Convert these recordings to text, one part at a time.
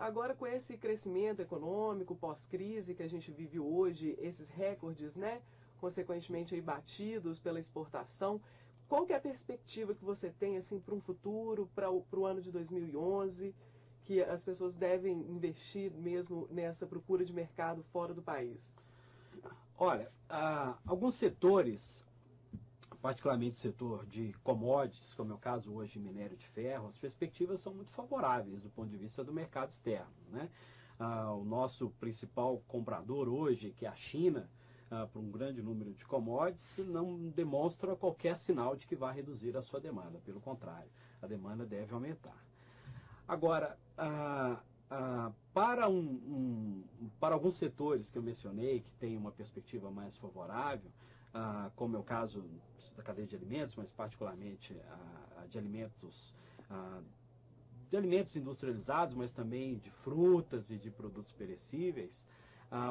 agora com esse crescimento econômico pós-crise que a gente vive hoje, esses recordes, né, consequentemente aí batidos pela exportação, qual que é a perspectiva que você tem assim para um futuro, para o ano de 2011, que as pessoas devem investir mesmo nessa procura de mercado fora do país? Olha, alguns setores, particularmente o setor de commodities, como é o caso hoje de minério de ferro, as perspectivas são muito favoráveis do ponto de vista do mercado externo, né? O nosso principal comprador hoje, que é a China, para um grande número de commodities, não demonstra qualquer sinal de que vai reduzir a sua demanda. Pelo contrário, a demanda deve aumentar. Agora, para alguns setores que eu mencionei, que têm uma perspectiva mais favorável, como é o caso da cadeia de alimentos, mas particularmente de alimentos industrializados, mas também de frutas e de produtos perecíveis,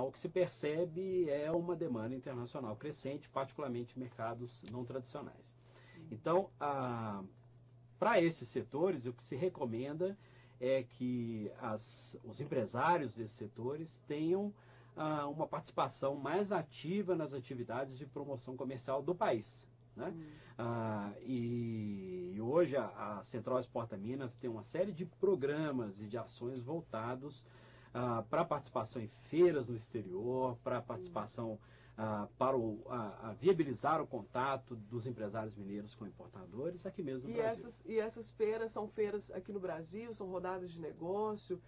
o que se percebe é uma demanda internacional crescente, particularmente em mercados não tradicionais. Então, para esses setores, o que se recomenda é que os empresários desses setores tenham uma participação mais ativa nas atividades de promoção comercial do país, né? E hoje a Central Exporta Minas tem uma série de programas e de ações voltados para participação em feiras no exterior, para participação para viabilizar o contato dos empresários mineiros com importadores aqui mesmo no Brasil. E essas feiras são feiras aqui no Brasil, são rodadas de negócio,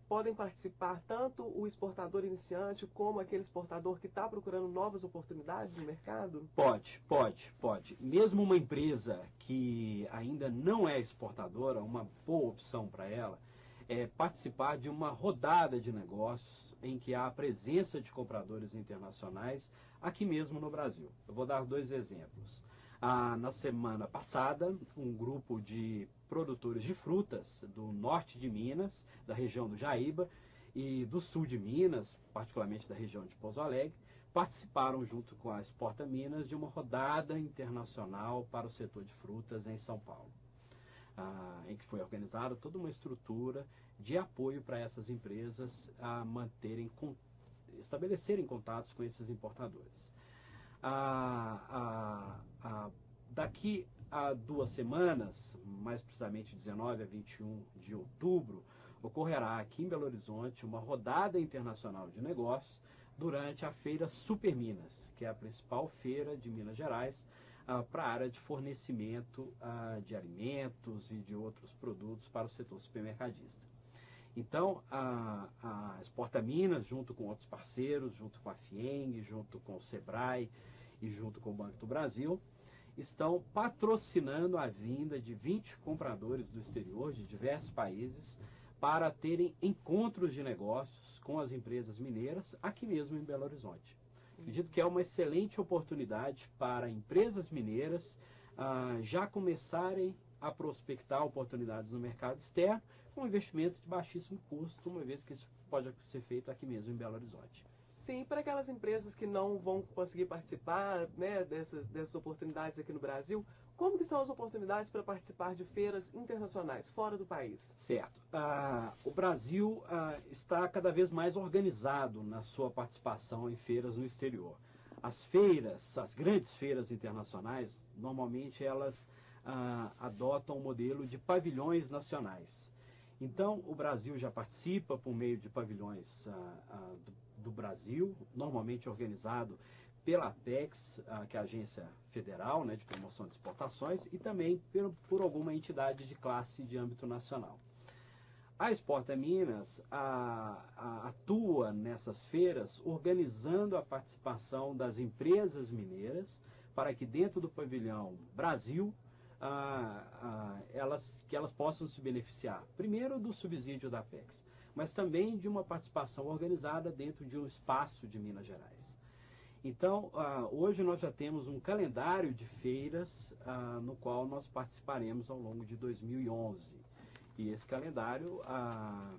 podem participar tanto o exportador iniciante como aquele exportador que está procurando novas oportunidades no mercado? Pode. Mesmo uma empresa que ainda não é exportadora, uma boa opção para ela é participar de uma rodada de negócios em que há a presença de compradores internacionais aqui mesmo no Brasil. Eu vou dar 2 exemplos. Na semana passada, um grupo de produtores de frutas do norte de Minas, da região do Jaíba, e do sul de Minas, particularmente da região de Pouso Alegre, participaram junto com a Exporta Minas de uma rodada internacional para o setor de frutas em São Paulo. Em que foi organizada toda uma estrutura de apoio para essas empresas estabelecerem contatos com esses importadores. Daqui a 2 semanas, mais precisamente 19 a 21 de outubro, ocorrerá aqui em Belo Horizonte uma rodada internacional de negócios durante a Feira Super Minas, que é a principal feira de Minas Gerais para a área de fornecimento de alimentos e de outros produtos para o setor supermercadista. Então, a Exporta Minas, junto com outros parceiros, junto com a FIENG, junto com o SEBRAE e junto com o Banco do Brasil, estão patrocinando a vinda de 20 compradores do exterior, de diversos países, para terem encontros de negócios com as empresas mineiras aqui mesmo em Belo Horizonte. Acredito que é uma excelente oportunidade para empresas mineiras já começarem a prospectar oportunidades no mercado externo com um investimento de baixíssimo custo, uma vez que isso pode ser feito aqui mesmo em Belo Horizonte. Sim, para aquelas empresas que não vão conseguir participar, né, dessas oportunidades aqui no Brasil, como que são as oportunidades para participar de feiras internacionais, fora do país? Certo. O Brasil está cada vez mais organizado na sua participação em feiras no exterior. As feiras, as grandes feiras internacionais, normalmente elas adotam o modelo de pavilhões nacionais. Então, o Brasil já participa por meio de pavilhões do Brasil, normalmente organizado pela Apex, que é a agência federal, né, de promoção de exportações, e também por alguma entidade de classe de âmbito nacional. A Exporta Minas atua nessas feiras organizando a participação das empresas mineiras para que dentro do pavilhão Brasil elas possam se beneficiar, primeiro do subsídio da Apex, mas também de uma participação organizada dentro de um espaço de Minas Gerais. Então, hoje nós já temos um calendário de feiras no qual nós participaremos ao longo de 2011. E esse calendário,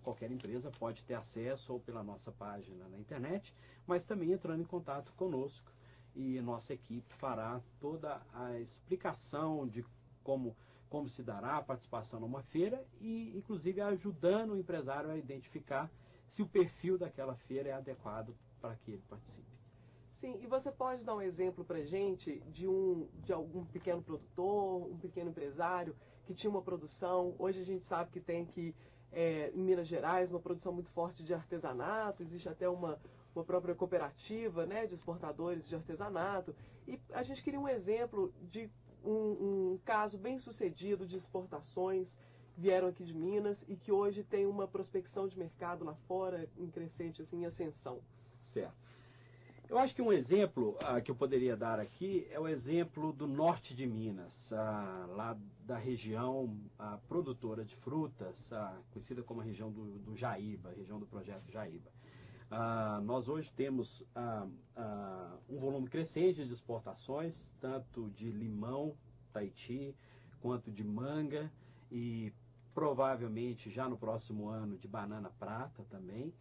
qualquer empresa pode ter acesso ou pela nossa página na internet, mas também entrando em contato conosco, e nossa equipe fará toda a explicação de como como se dará a participação numa feira e, inclusive, ajudando o empresário a identificar se o perfil daquela feira é adequado para que ele participe. Sim, e você pode dar um exemplo para a gente de algum pequeno produtor, um pequeno empresário que tinha uma produção, hoje a gente sabe que tem em Minas Gerais uma produção muito forte de artesanato, existe até uma própria cooperativa, né, de exportadores de artesanato, e a gente queria um exemplo de um caso bem sucedido de exportações que vieram aqui de Minas e que hoje tem uma prospecção de mercado lá fora em crescente, assim, em ascensão. Certo. Eu acho que um exemplo que eu poderia dar aqui é o exemplo do norte de Minas, lá da região produtora de frutas, conhecida como a região do Jaíba, a região do projeto Jaíba. Nós hoje temos um volume crescente de exportações, tanto de limão, Tahiti, quanto de manga e provavelmente já no próximo ano de banana prata também.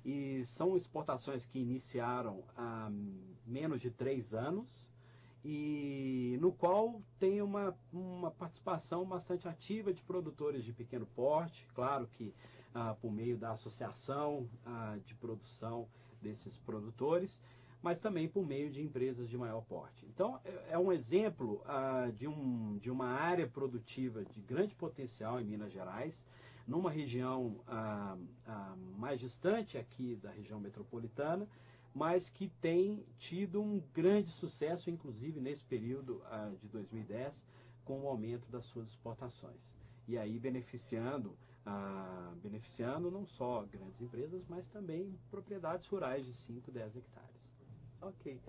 E são exportações que iniciaram há menos de 3 anos e no qual tem uma participação bastante ativa de produtores de pequeno porte, claro que por meio da associação de produção desses produtores, mas também por meio de empresas de maior porte. Então é um exemplo de uma área produtiva de grande potencial em Minas Gerais, numa região mais distante aqui da região metropolitana, mas que tem tido um grande sucesso, inclusive nesse período de 2010, com o aumento das suas exportações. E aí beneficiando não só grandes empresas, mas também propriedades rurais de 5, 10 hectares. Ok.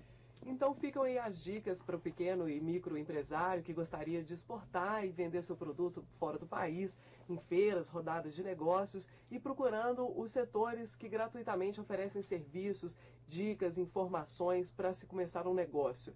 Então ficam aí as dicas para o pequeno e microempresário que gostaria de exportar e vender seu produto fora do país, em feiras, rodadas de negócios e procurando os setores que gratuitamente oferecem serviços, dicas, informações para se começar um negócio.